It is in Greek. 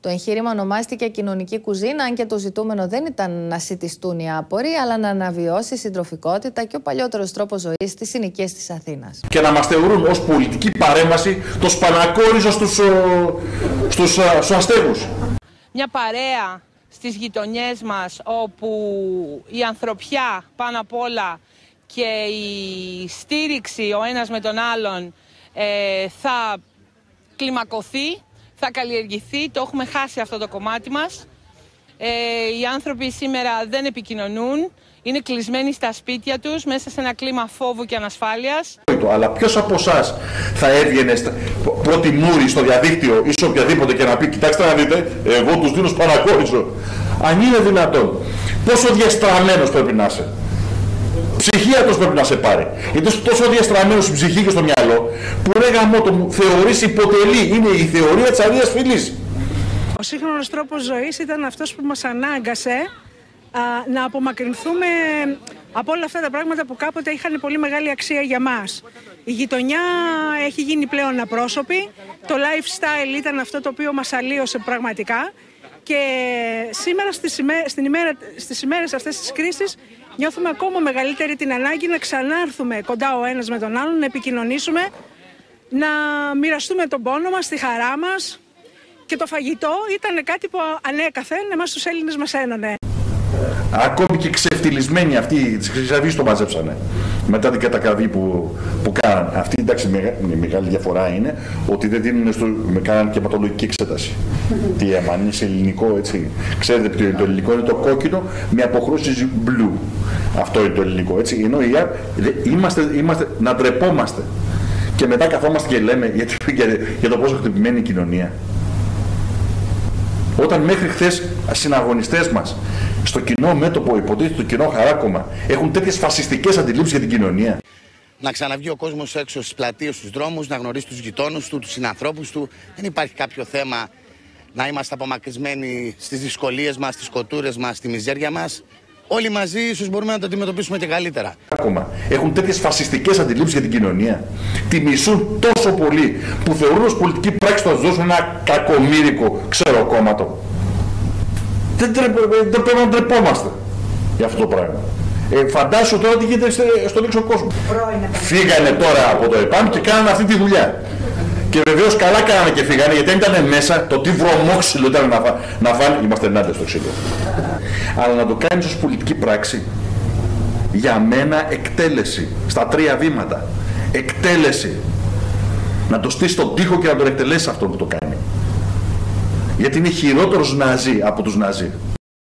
Το εγχείρημα ονομάστηκε κοινωνική κουζίνα, αν και το ζητούμενο δεν ήταν να σιτιστούν οι άποροι, αλλά να αναβιώσει η συντροφικότητα και ο παλιότερος τρόπος ζωής στις συνοικίες της Αθήνας. Και να μας θεωρούν ως πολιτική παρέμβαση το σπανακόριζο στους αστέγους. Μια παρέα στις γειτονιές μας όπου η ανθρωπιά πάνω απ' όλα και η στήριξη ο ένας με τον άλλον θα κλιμακωθεί, θα καλλιεργηθεί. Το έχουμε χάσει αυτό το κομμάτι μας. Οι άνθρωποι σήμερα δεν επικοινωνούν, είναι κλεισμένοι στα σπίτια τους μέσα σε ένα κλίμα φόβου και ανασφάλειας. Αλλά ποιος από εσάς θα έβγαινε πρώτη μούρη στο διαδίκτυο ή σε οποιαδήποτε και να πει: κοιτάξτε να δείτε, εγώ τους δίνω σπανακόριζο. Αν είναι δυνατόν, πόσο διαστραμμένος πρέπει να είσαι. Ψυχίατος πρέπει να σε πάρει. Γιατί τόσο διαστραμμένος στην ψυχή και στο μυαλό, που ρε γαμώτο μου, θεωρείς υποτελεί, είναι η θεωρία της αδείας φυλής. Ο σύγχρονος τρόπος ζωής ήταν αυτός που μας ανάγκασε να απομακρυνθούμε από όλα αυτά τα πράγματα που κάποτε είχαν πολύ μεγάλη αξία για μας. Η γειτονιά έχει γίνει πλέον απρόσωπη, το lifestyle ήταν αυτό το οποίο μας αλλίωσε πραγματικά και σήμερα στις ημέρες αυτές της κρίσης νιώθουμε ακόμα μεγαλύτερη την ανάγκη να ξανάρθουμε κοντά ο ένας με τον άλλον, να επικοινωνήσουμε, να μοιραστούμε τον πόνο μας, τη χαρά μας και το φαγητό ήταν κάτι που ανέκαθεν εμάς τους Έλληνες μας ένωνε. Ακόμη και ξεφτυλισμένοι αυτοί της Χρυσής Αυγής το μαζέψανε μετά την κατακραυγή που κάνανε. Αυτή εντάξει, η μεγάλη διαφορά είναι ότι δεν δίνουν με κάνανε και αιματολογική εξέταση. Τι αίμα, σε ελληνικό έτσι. Ξέρετε ποιο το ελληνικό είναι το κόκκινο με αποχρώσεις μπλου. Αυτό είναι το ελληνικό έτσι. Ενώ είμαστε να ντρεπόμαστε. Και μετά καθόμαστε και λέμε για το πόσο χτυπημένη είναι η κοινωνία. Όταν μέχρι χθες συναγωνιστές μας στο κοινό μέτωπο, υποτίθεται το κοινό χαράκωμα, έχουν τέτοιες φασιστικές αντιλήψεις για την κοινωνία. Να ξαναβγεί ο κόσμος έξω στις πλατείες, στους δρόμους, να γνωρίσει τους γειτόνους του, τους συνανθρώπους του. Δεν υπάρχει κάποιο θέμα να είμαστε απομακρυσμένοι στις δυσκολίες μας, στις κοτούρες μας, στη μιζέρια μας. Όλοι μαζί ίσως μπορούμε να το αντιμετωπίσουμε και καλύτερα. Ακόμα έχουν τέτοιες φασιστικές αντιλήψεις για την κοινωνία. Τη μισούν τόσο πολύ που θεωρούν ως πολιτική πράξη θα τους δώσουν ένα κακομοίρικο ξεροκόμματο. Δεν πρέπει να ντρεπόμαστε για αυτό το πράγμα. Φαντάσου τώρα τι γίνεται στον έξω κόσμο. Φύγανε τώρα από το ΕΠΑΜ και κάνανε αυτή τη δουλειά. Και βεβαίως καλά κάνανε και φύγανε, γιατί αν ήταν μέσα το τι βρωμόξυλο ήταν να φάνε, είμαστε ενάντια στο ξύλο. Αλλά να το κάνεις ως πολιτική πράξη, για μένα εκτέλεση, στα 3 βήματα. Εκτέλεση. Να το στήσεις στον τοίχο και να τον εκτελέσεις αυτό που το κάνει. Γιατί είναι χειρότερος Ναζί από τους Ναζί.